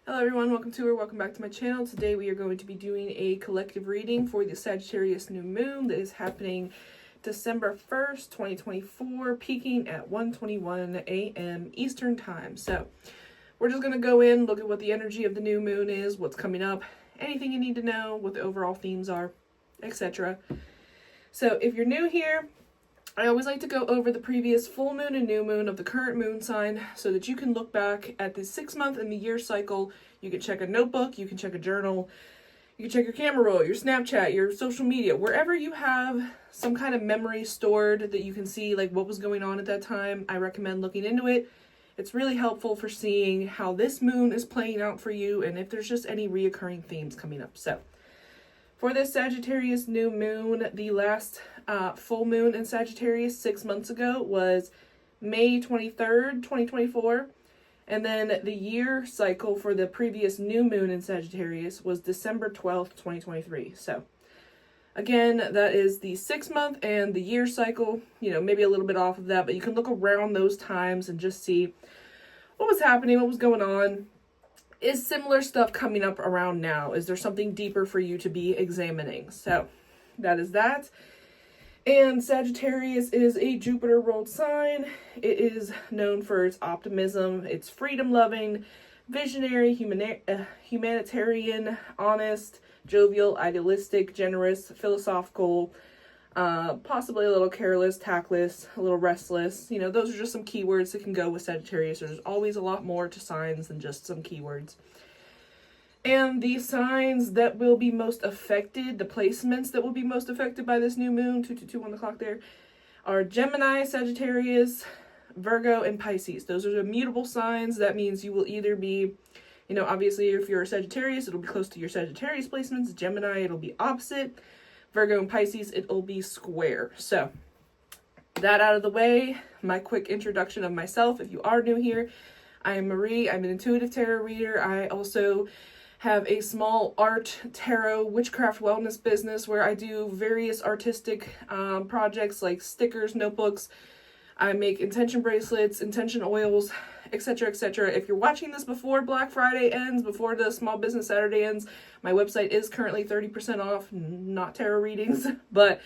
Hello everyone, welcome to or welcome back to my channel. Today we are going to be doing a collective reading for the Sagittarius new moon that is happening December 1st, 2024, peaking at 1:21 a.m. Eastern time. So we're just going to go in, look at what the energy of the new moon is, what's coming up, anything you need to know, what the overall themes are, etc. So if you're new here, I always like to go over the previous full moon and new moon of the current moon sign so that you can look back at the 6-month and the year cycle. You can check a notebook, you can check a journal, you can check your camera roll, your Snapchat, your social media, wherever you have some kind of memory stored that you can see like what was going on at that time. I recommend looking into it. It's really helpful for seeing how this moon is playing out for you and if there's just any reoccurring themes coming up. So for this Sagittarius new moon, the last full moon in Sagittarius 6 months ago was May 23rd, 2024. And then the year cycle for the previous new moon in Sagittarius was December 12th, 2023. So again, that is the 6-month and the year cycle, maybe a little bit off of that, but you can look around those times and just see what was happening, what was going on. Is similar stuff coming up around now? Is there something deeper for you to be examining? So that is that. And Sagittarius is a Jupiter ruled sign. It is known for its optimism, its freedom loving, visionary, humanitarian, honest, jovial, idealistic, generous, philosophical, possibly a little careless, tactless, a little restless. Those are just some keywords that can go with Sagittarius. There's always a lot more to signs than just some keywords. And the signs that will be most affected, the placements that will be most affected by this new moon, 222 on the clock there, are Gemini, Sagittarius, Virgo, and Pisces. Those are the mutable signs. That means you will either be, obviously if you're a Sagittarius, it'll be close to your Sagittarius placements. Gemini, it'll be opposite. Virgo and Pisces, it'll be square. So that out of the way, my quick introduction of myself. If you are new here, I am Marie. I'm an intuitive tarot reader. I also have a small art, tarot, witchcraft wellness business where I do various artistic projects like stickers, notebooks. I make intention bracelets, intention oils, etc., etc. If you're watching this before Black Friday ends, before the Small Business Saturday ends, my website is currently 30% off, not tarot readings. But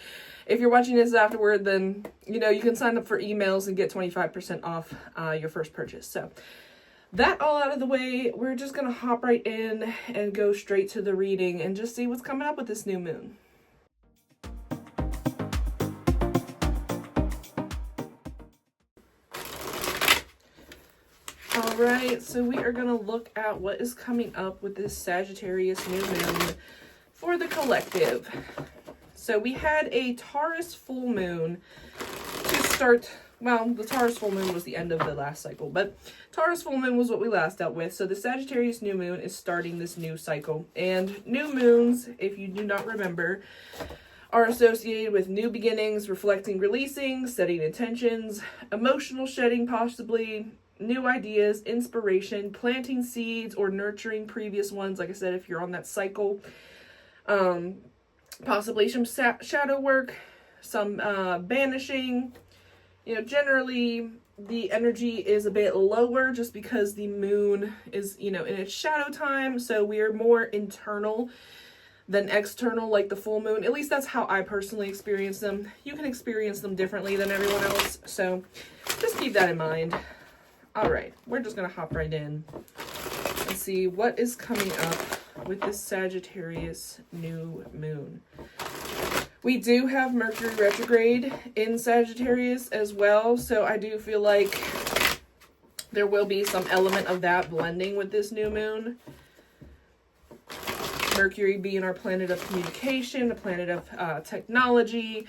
if you're watching this afterward, then, you can sign up for emails and get 25% off your first purchase. So that all out of the way, we're just going to hop right in and go straight to the reading and just see what's coming up with this new moon. Alright, so we are going to look at what is coming up with this Sagittarius new moon for the collective. So we had a Taurus full moon to start. Well, the Taurus full moon was the end of the last cycle, but Taurus full moon was what we last dealt with. So the Sagittarius new moon is starting this new cycle. And new moons, if you do not remember, are associated with new beginnings, reflecting, releasing, setting intentions, emotional shedding possibly, new ideas, inspiration, planting seeds, or nurturing previous ones. Like I said, if you're on that cycle, possibly some shadow work, some banishing. Generally the energy is a bit lower just because the moon is, in its shadow time. So we are more internal than external, like the full moon. At least that's how I personally experience them. You can experience them differently than everyone else. So just keep that in mind. All right, we're just going to hop right in and see what is coming up with this Sagittarius new moon. We do have Mercury retrograde in Sagittarius as well, so I do feel like there will be some element of that blending with this new moon. Mercury being our planet of communication, a planet of technology,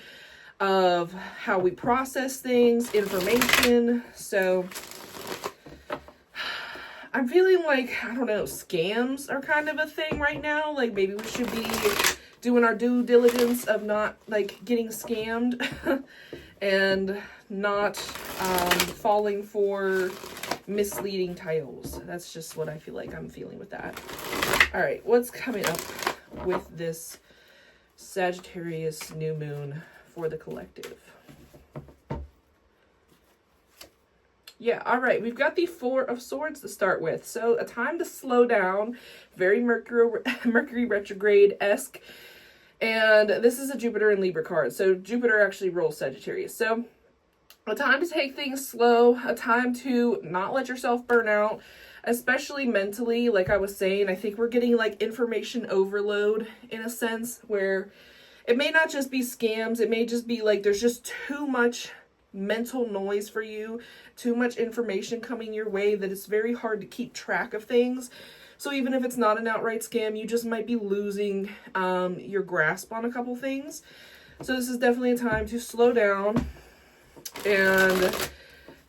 of how we process things, information. So I'm feeling like, I don't know, scams are kind of a thing right now. Like maybe we should be doing our due diligence of not getting scammed and not falling for misleading titles. That's just what I feel like I'm feeling with that. All right, what's coming up with this Sagittarius new moon for the collective? Yeah, all right. We've got the Four of Swords to start with. So a time to slow down, very Mercury retrograde-esque. And this is a Jupiter and Libra card. So Jupiter actually rules Sagittarius. So a time to take things slow, a time to not let yourself burn out, especially mentally. Like I was saying, I think we're getting like information overload in a sense where it may not just be scams. It may just be like there's just too much mental noise for you, too much information coming your way that it's very hard to keep track of things. So even if it's not an outright scam, you just might be losing your grasp on a couple things. So this is definitely a time to slow down and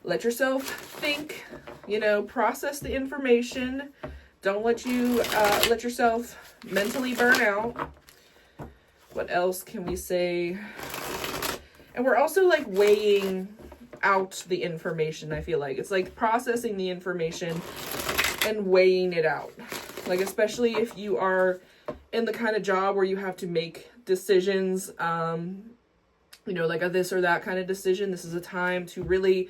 let yourself think, you know, process the information. Don't let yourself mentally burn out. What else can we say? And we're also like weighing out the information, I feel like. It's like processing the information and weighing it out. Like, especially if you are in the kind of job where you have to make decisions, you know, like a this or that kind of decision. This is a time to really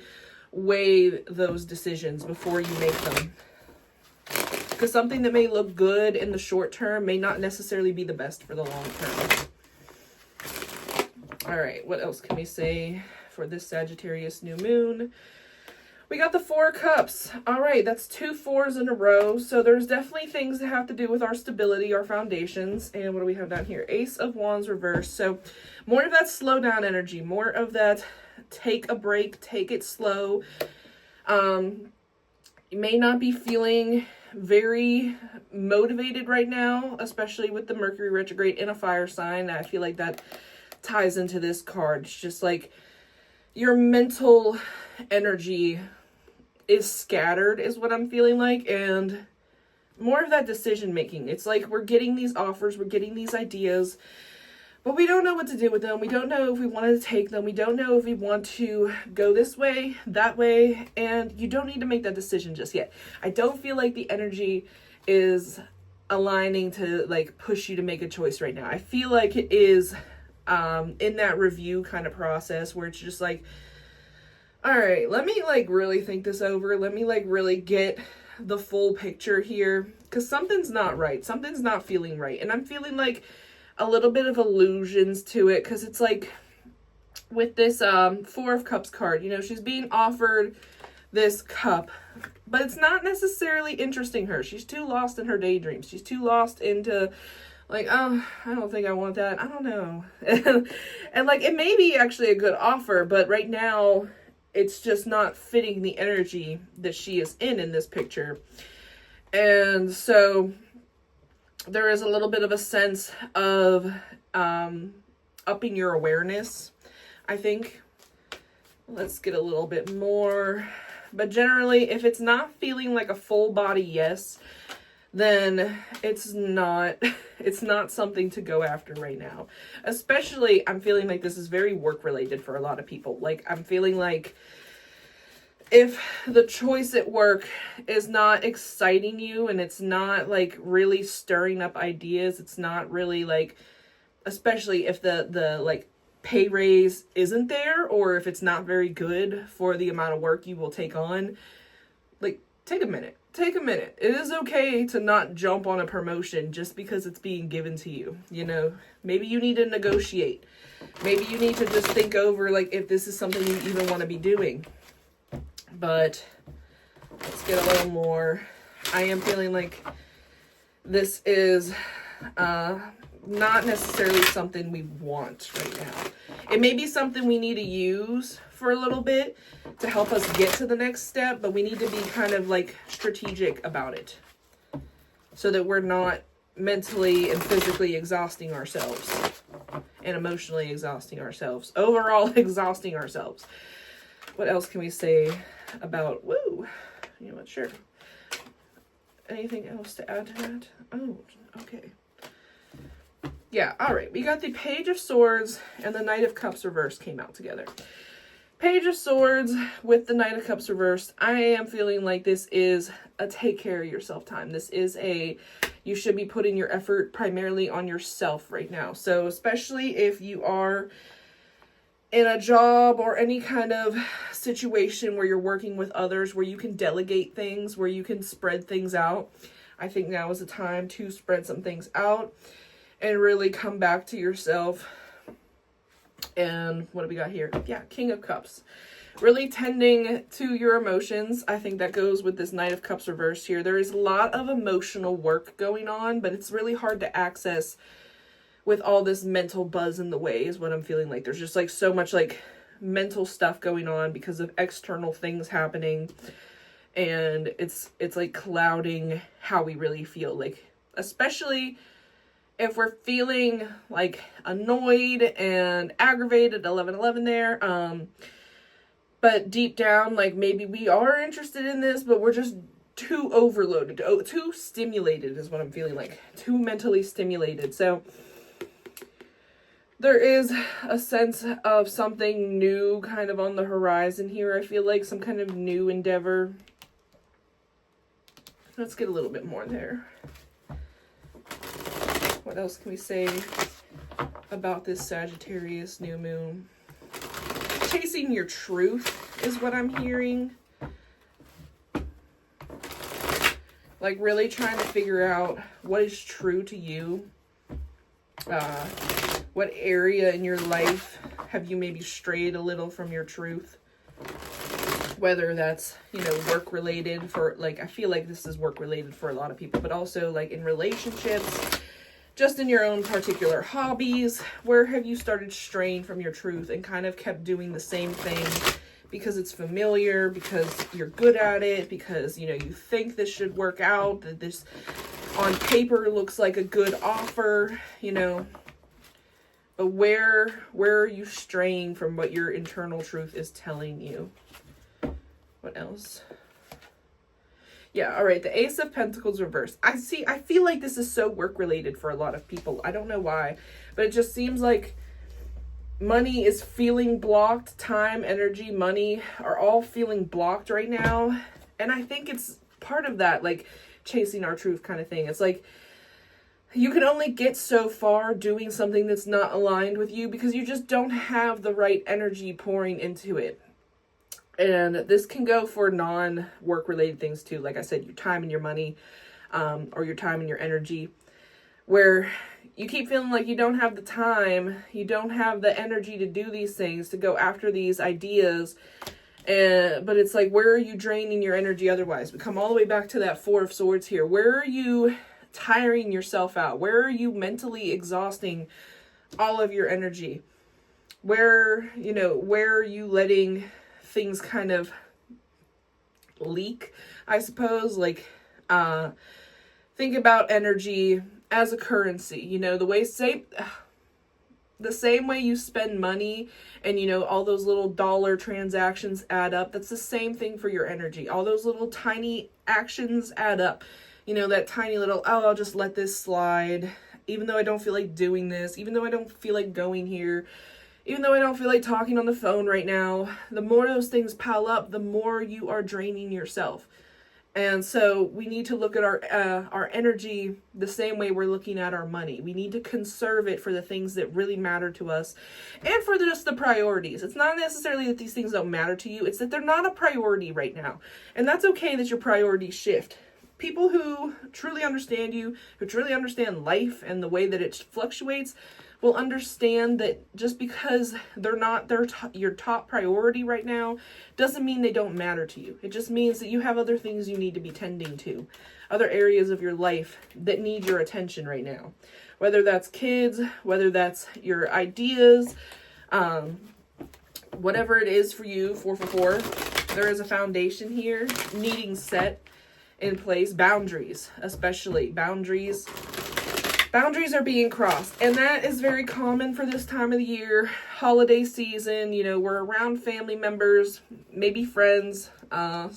weigh those decisions before you make them. Because something that may look good in the short term may not necessarily be the best for the long term. All right, what else can we say for this Sagittarius new moon? We got the Four of Cups. All right, that's 2 4s in a row. So there's definitely things that have to do with our stability, our foundations. And what do we have down here? Ace of Wands reversed. So more of that slow down energy, more of that take a break, take it slow. You may not be feeling very motivated right now, especially with the Mercury retrograde in a fire sign. I feel like that ties into this card. It's just like your mental energy is scattered is what I'm feeling like, and more of that decision making. It's like we're getting these offers, we're getting these ideas, but we don't know what to do with them. We don't know if we want to take them. We don't know if we want to go this way, that way, and you don't need to make that decision just yet. I don't feel like the energy is aligning to like push you to make a choice right now. I feel like it is in that review kind of process where it's just like, all right, let me like really think this over. Let me like really get the full picture here, because something's not right. Something's not feeling right. And I'm feeling like a little bit of illusions to it, because it's like with this Four of Cups card, you know, she's being offered this cup, but it's not necessarily interesting her. She's too lost in her daydreams. She's too lost into like, oh, I don't think I want that. I don't know. And like, it may be actually a good offer, but right now it's just not fitting the energy that she is in this picture. And so there is a little bit of a sense of upping your awareness, I think. Let's get a little bit more. But generally, if it's not feeling like a full body yes, then it's not something to go after right now. Especially, I'm feeling like this is very work related for a lot of people. Like, I'm feeling like if the choice at work is not exciting you and it's not like really stirring up ideas, it's not really like, especially if the like pay raise isn't there, or if it's not very good for the amount of work you will take on, like, take a minute. Take a minute. It is okay to not jump on a promotion just because it's being given to you. You know, maybe you need to negotiate. Maybe you need to just think over, like, if this is something you even want to be doing. But let's get a little more. I am feeling like this is not necessarily something we want right now. It may be something we need to use for a little bit to help us get to the next step, but we need to be kind of like strategic about it so that we're not mentally and physically exhausting ourselves and emotionally exhausting ourselves, overall exhausting ourselves. What else can we say about, woo, you know what, sure. Anything else to add to that? Oh, okay. Yeah, all right. We got the Page of Swords and the Knight of Cups reversed came out together. Page of Swords with the Knight of Cups reversed. I am feeling like this is a take care of yourself time. This is you should be putting your effort primarily on yourself right now. So especially if you are in a job or any kind of situation where you're working with others, where you can delegate things, where you can spread things out. I think now is the time to spread some things out and really come back to yourself. And what do we got here? Yeah, King of Cups. Really tending to your emotions. I think that goes with this Knight of Cups reversed here. There is a lot of emotional work going on, but it's really hard to access with all this mental buzz in the way is what I'm feeling like. There's just like so much like mental stuff going on because of external things happening. And it's like clouding how we really feel. Like, especially if we're feeling like annoyed and aggravated, 11-11 there. But deep down, like maybe we are interested in this, but we're just too overloaded. Too stimulated is what I'm feeling like. Too mentally stimulated. So there is a sense of something new kind of on the horizon here. I feel like some kind of new endeavor. Let's get a little bit more there. What else can we say about this Sagittarius new moon? Chasing your truth is what I'm hearing. Like really trying to figure out what is true to you. What area in your life have you maybe strayed a little from your truth? Whether that's, you know, work related for, like, I feel like this is work related for a lot of people, but also like in relationships, just in your own particular hobbies. Where have you started straying from your truth and kind of kept doing the same thing because it's familiar, because you're good at it, because, you know, you think this should work out, that this on paper looks like a good offer, you know. But where are you straying from what your internal truth is telling you? What else? Yeah, all right. The Ace of Pentacles reversed. I feel like this is so work related for a lot of people. I don't know why, but it just seems like money is feeling blocked. Time, energy, money are all feeling blocked right now. And I think it's part of that, like chasing our truth kind of thing. It's like you can only get so far doing something that's not aligned with you because you just don't have the right energy pouring into it. And this can go for non-work related things too. Like I said, your time and your money, or your time and your energy, where you keep feeling like you don't have the time, you don't have the energy to do these things, to go after these ideas. But it's like, where are you draining your energy otherwise? We come all the way back to that Four of Swords here. Where are you tiring yourself out? Where are you mentally exhausting all of your energy? Where, you know, where are you letting things kind of leak, I suppose? Like, think about energy as a currency, you know, the same way you spend money and, you know, all those little dollar transactions add up. That's the same thing for your energy. All those little tiny actions add up. You know, that tiny little, oh, I'll just let this slide, even though I don't feel like doing this, even though I don't feel like going here, even though I don't feel like talking on the phone right now. The more those things pile up, the more you are draining yourself. And so we need to look at our energy the same way we're looking at our money. We need to conserve it for the things that really matter to us and for just the priorities. It's not necessarily that these things don't matter to you. It's that they're not a priority right now. And that's okay that your priorities shift. People who truly understand you, who truly understand life and the way that it fluctuates, will understand that just because they're not your top priority right now doesn't mean they don't matter to you. It just means that you have other things you need to be tending to, other areas of your life that need your attention right now. Whether that's kids, whether that's your ideas, whatever it is for you, 444, there is a foundation here needing set in place. Boundaries, especially boundaries are being crossed, and that is very common for this time of the year, holiday season. You know, we're around family members, maybe friends, but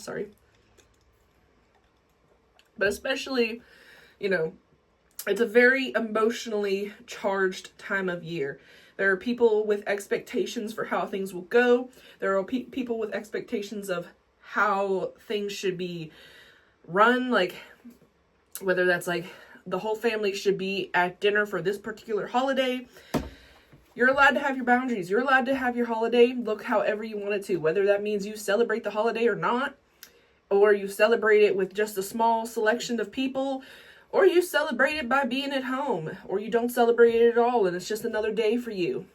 especially, you know, it's a very emotionally charged time of year. There are people with expectations for how things will go. There are people with expectations of how things should be run, like whether that's like the whole family should be at dinner for this particular holiday. You're allowed to have your boundaries. You're allowed to have your holiday look however you want it to, whether that means you celebrate the holiday or not, or you celebrate it with just a small selection of people, or you celebrate it by being at home, or you don't celebrate it at all and it's just another day for you.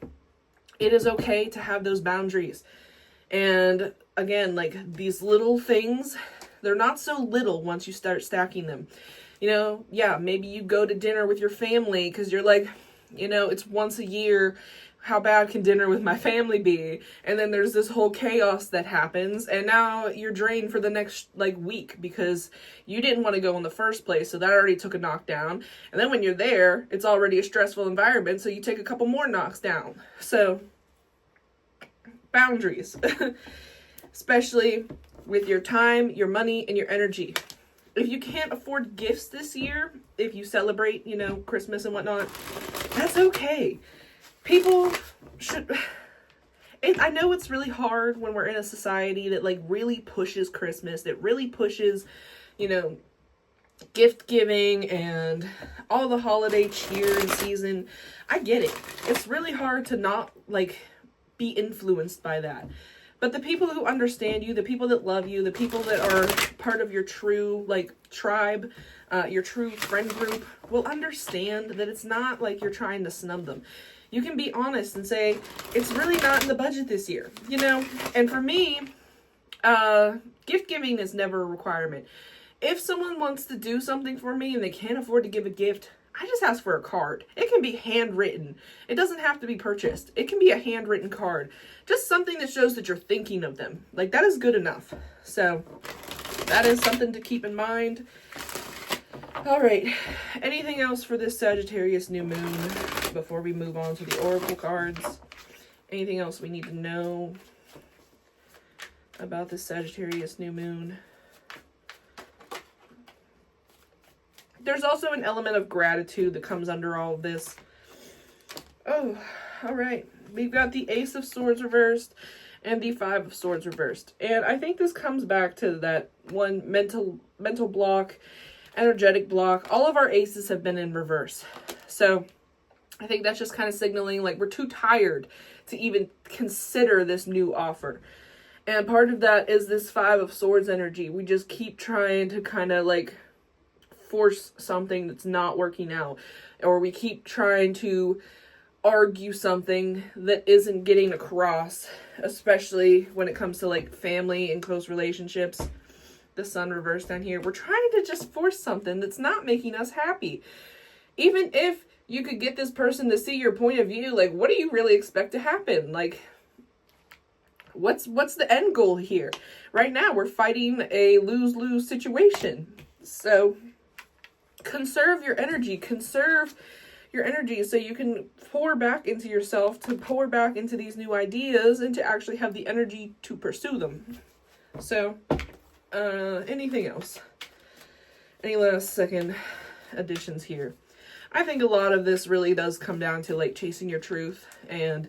It is okay to have those boundaries. And again, like these little things, they're not so little once you start stacking them. You know, yeah, maybe you go to dinner with your family because you're like, you know, it's once a year. How bad can dinner with my family be? And then there's this whole chaos that happens, and now you're drained for the next like week because you didn't want to go in the first place, so that already took a knockdown. And then when you're there, it's already a stressful environment, so you take a couple more knocks down. So boundaries, especially with your time, your money, and your energy. If you can't afford gifts this year, if you celebrate, you know, Christmas and whatnot, that's okay. People should, I know it's really hard when we're in a society that like really pushes Christmas, that really pushes, you know, gift giving and all the holiday cheer and season. I get it. It's really hard to not like be influenced by that. But the people who understand you, the people that love you, the people that are part of your true, like, tribe, your true friend group, will understand that it's not like you're trying to snub them. You can be honest and say, it's really not in the budget this year, you know? And for me, gift giving is never a requirement. If someone wants to do something for me and they can't afford to give a gift, I just ask for a card. It can be handwritten. It doesn't have to be purchased. It can be a handwritten card. Just something that shows that you're thinking of them. Like, that is good enough. So, that is something to keep in mind. All right. Anything else for this Sagittarius new moon before we move on to the oracle cards? Anything else we need to know about this Sagittarius new moon? There's also an element of gratitude that comes under all of this. Oh, all right. We've got the Ace of Swords reversed and the Five of Swords reversed. And I think this comes back to that one mental block, energetic block. All of our aces have been in reverse. So I think that's just kind of signaling like we're too tired to even consider this new offer. And part of that is this Five of Swords energy. We just keep trying to kind of like force something that's not working out, or we keep trying to argue something that isn't getting across, especially when it comes to like family and close relationships. The Sun reversed down here. We're trying to just force something that's not making us happy. Even if you could get this person to see your point of view, like, what do you really expect to happen? Like, what's the end goal here? Right now, we're fighting a lose-lose situation. So conserve your energy. Conserve your energy so you can pour back into yourself, to pour back into these new ideas, and to actually have the energy to pursue them. So, anything else? Any last second additions here? I think a lot of this really does come down to like chasing your truth and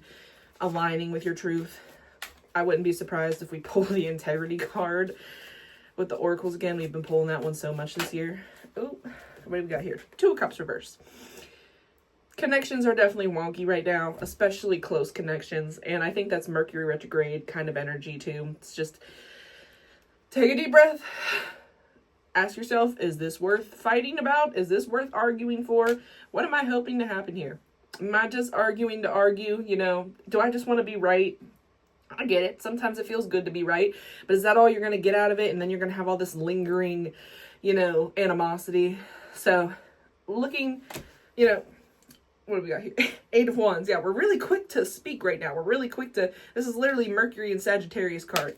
aligning with your truth. I wouldn't be surprised if we pull the Integrity card with the oracles again. We've been pulling that one so much this year. Oh, what do we got here? Two of Cups reversed. Connections are definitely wonky right now, especially close connections. And I think that's Mercury retrograde kind of energy too. It's just take a deep breath. Ask yourself, is this worth fighting about? Is this worth arguing for? What am I hoping to happen here? Am I just arguing to argue? You know, do I just want to be right? I get it. Sometimes it feels good to be right. But is that all you're going to get out of it? And then you're going to have all this lingering, you know, animosity. So looking, you know, what do we got here? Eight of Wands. Yeah, we're really quick to speak right now. We're really quick to, this is literally Mercury and Sagittarius card.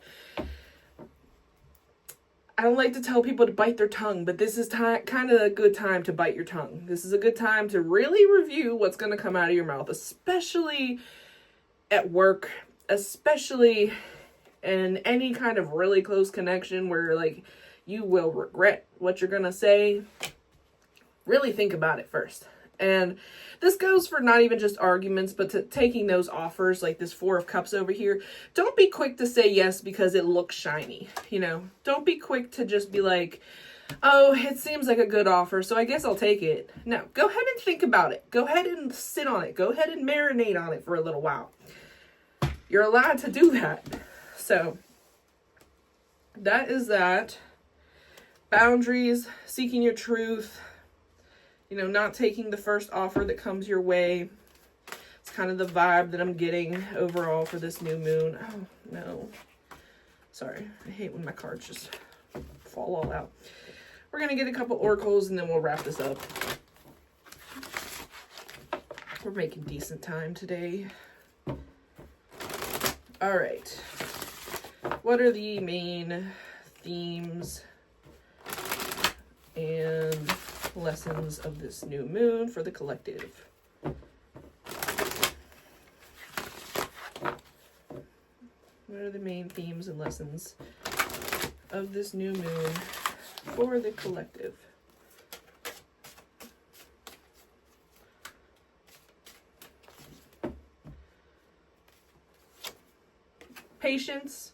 I don't like to tell people to bite their tongue, but this is kind of a good time to bite your tongue. This is a good time to really review what's going to come out of your mouth, especially at work, especially in any kind of really close connection where like you will regret what you're going to say. Really think about it first. And this goes for not even just arguments, but to taking those offers, like this Four of Cups over here. Don't be quick to say yes because it looks shiny, you know. Don't be quick to just be like, Oh, it seems like a good offer, so I guess I'll take it. Now, go ahead and think about it. Go ahead and sit on it. Go ahead and marinate on it for a little while. You're allowed to do that. So, that is that. Boundaries, seeking your truth, you know, not taking the first offer that comes your way. It's kind of the vibe that I'm getting overall for this new moon. Oh, no. Sorry. I hate when my cards just fall all out. We're going to get a couple oracles and then we'll wrap this up. We're making decent time today. All right. What are the main themes and lessons of this new moon for the collective? What are the main themes and lessons of this new moon for the collective? Patience.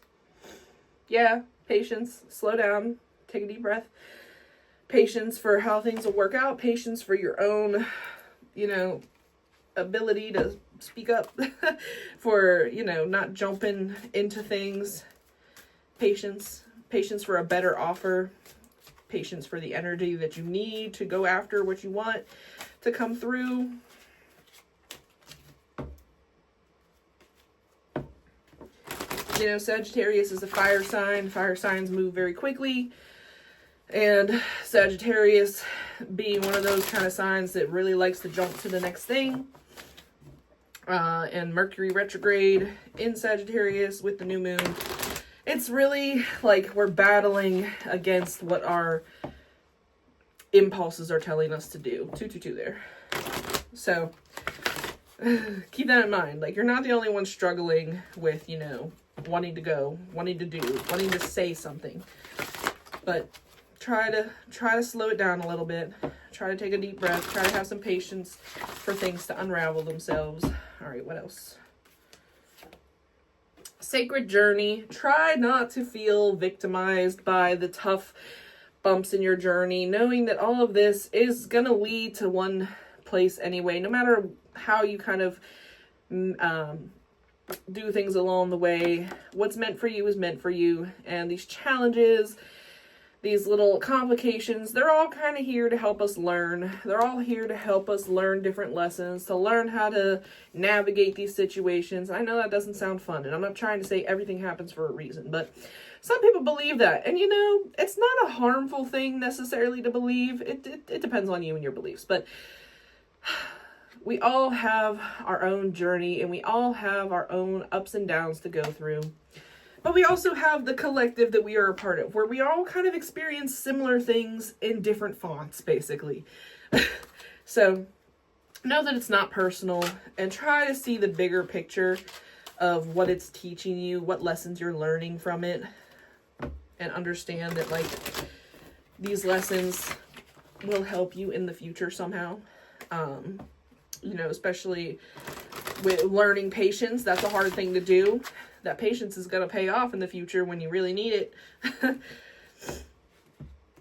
Yeah, patience. Slow down. Take a deep breath. Patience for how things will work out. Patience for your own, you know, ability to speak up. For, you know, not jumping into things. Patience. Patience for a better offer. Patience for the energy that you need to go after what you want to come through. You know, Sagittarius is a fire sign. Fire signs move very quickly. And Sagittarius being one of those kind of signs that really likes to jump to the next thing. And Mercury retrograde in Sagittarius with the new moon. It's really like we're battling against what our impulses are telling us to do. 222 there. So keep that in mind. Like, you're not the only one struggling with, you know, wanting to go, wanting to do, wanting to say something. But try to slow it down a little bit. Try to take a deep breath. Try to have some patience for things to unravel themselves. All right, what else? Sacred journey. Try not to feel victimized by the tough bumps in your journey, knowing that all of this is going to lead to one place anyway, no matter how you kind of do things along the way. What's meant for you is meant for you. And these challenges, these little complications, they're all kind of here to help us learn. They're all here to help us learn different lessons, to learn how to navigate these situations. I know that doesn't sound fun, and I'm not trying to say everything happens for a reason, but some people believe that. And, you know, it's not a harmful thing necessarily to believe. It depends on you and your beliefs, but we all have our own journey, and we all have our own ups and downs to go through. But we also have the collective that we are a part of, where we all kind of experience similar things in different fonts, basically. So know that it's not personal, and try to see the bigger picture of what it's teaching you, what lessons you're learning from it, and understand that, like, these lessons will help you in the future somehow. You know, especially with learning patience. That's a hard thing to do. That patience is going to pay off in the future when you really need it.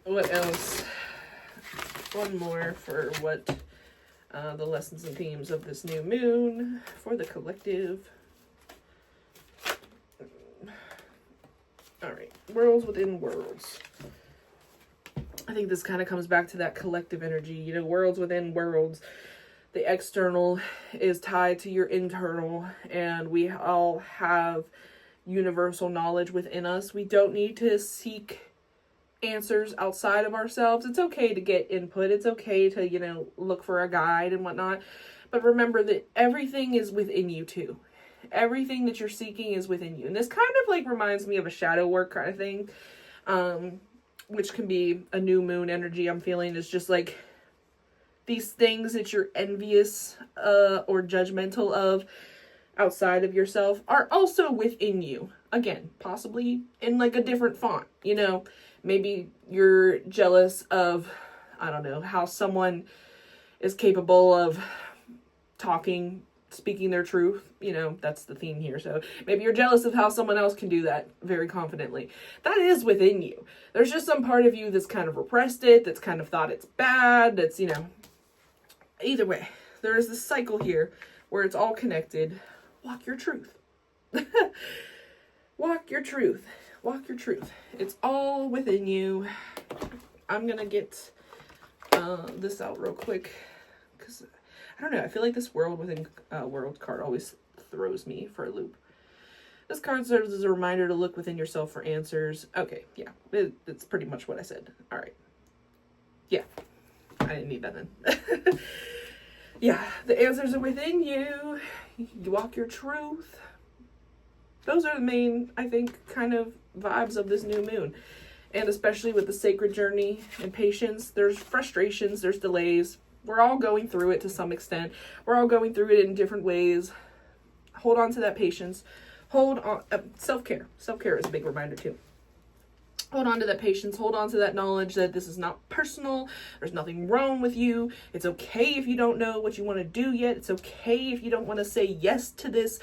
What else? One more for what the lessons and themes of this new moon for the collective. All right. Worlds within worlds. I think this kind of comes back to that collective energy. You know, worlds within worlds. The external is tied to your internal, and we all have universal knowledge within us. We don't need to seek answers outside of ourselves. It's okay to get input. It's okay to, you know, look for a guide and whatnot. But remember that everything is within you too. Everything that you're seeking is within you. And this kind of like reminds me of a shadow work kind of thing, which can be a new moon energy I'm feeling. Is just like these things that you're envious or judgmental of outside of yourself are also within you. Again, possibly in like a different font, you know. Maybe you're jealous of, I don't know, how someone is capable of talking speaking their truth. You know, that's the theme here. So maybe you're jealous of how someone else can do that very confidently. That is within you. There's just some part of you that's kind of repressed it, that's kind of thought it's bad, that's, you know, either way, there is this cycle here where it's all connected. Walk your truth. Walk your truth. Walk your truth. It's all within you. I'm going to get this out real quick because I don't know. I feel like this world within world card always throws me for a loop. This card serves as a reminder to look within yourself for answers. Okay, yeah, it's pretty much what I said. All right. Yeah, I didn't need that then. Yeah, the answers are within you. You walk your truth. Those are the main, I think, kind of vibes of this new moon. And especially with the sacred journey and patience, there's frustrations, there's delays. We're all going through it to some extent. We're all going through it in different ways. Hold on to that patience. Hold on. Self-care. Self-care is a big reminder too. Hold on to that patience. Hold on to that knowledge that this is not personal. There's nothing wrong with you. It's okay if you don't know what you want to do yet. It's okay if you don't want to say yes to this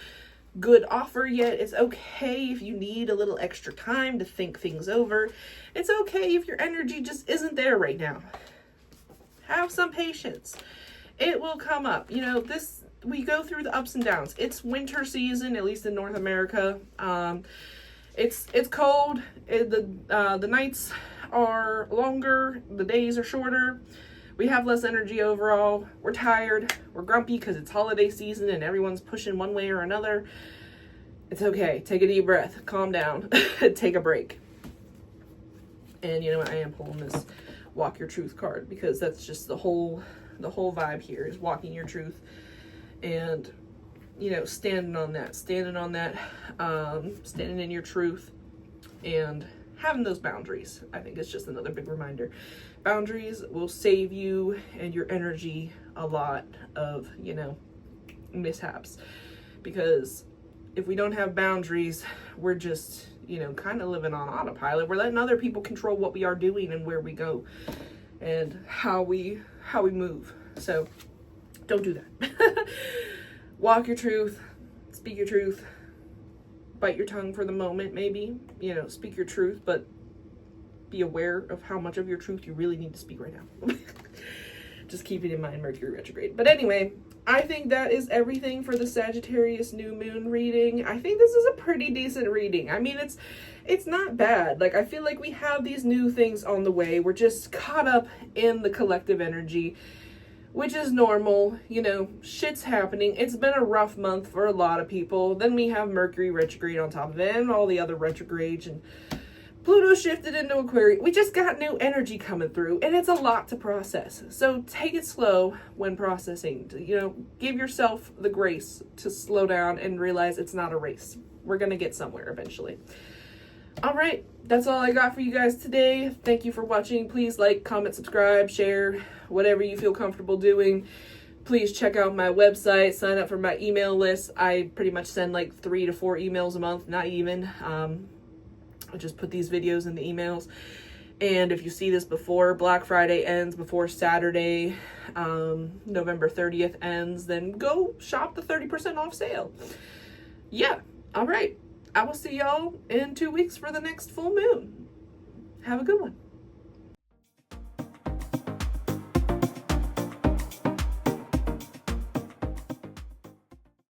good offer yet. It's okay if you need a little extra time to think things over. It's okay if your energy just isn't there right now. Have some patience. It will come up. You know, we go through the ups and downs. It's winter season, at least in North America. It's cold. The nights are longer. The days are shorter. We have less energy overall. We're tired. We're grumpy because it's holiday season and everyone's pushing one way or another. It's okay. Take a deep breath. Calm down. Take a break. And you know what? I am pulling this Walk Your Truth card because that's just the whole vibe here is walking your truth and, you know, standing on that, standing in your truth and having those boundaries. I think it's just another big reminder. Boundaries will save you and your energy a lot of, you know, mishaps. Because if we don't have boundaries, we're just, you know, kind of living on autopilot. We're letting other people control what we are doing and where we go and how we move. So don't do that. Walk your truth, speak your truth, bite your tongue for the moment, maybe, you know, speak your truth, but be aware of how much of your truth you really need to speak right now. Just keep it in mind, Mercury retrograde. But anyway, I think that is everything for the Sagittarius new moon reading. I think this is a pretty decent reading. I mean, it's not bad. Like, I feel like we have these new things on the way. We're just caught up in the collective energy, which is normal. You know, shit's happening. It's been a rough month for a lot of people. Then we have Mercury retrograde on top of it and all the other retrogrades, and Pluto shifted into Aquarius. We just got new energy coming through, and it's a lot to process. So take it slow when processing. You know, give yourself the grace to slow down and realize it's not a race. We're going to get somewhere eventually. All right, that's all I got for you guys today. Thank you for watching. Please like, comment, subscribe, share, whatever you feel comfortable doing. Please check out my website, sign up for my email list. I pretty much send like 3 to 4 emails a month, not even. I just put these videos in the emails. And if you see this before Black Friday ends, before Saturday, November 30th ends, then go shop the 30% off sale. Yeah, all right. I will see y'all in 2 weeks for the next full moon. Have a good one.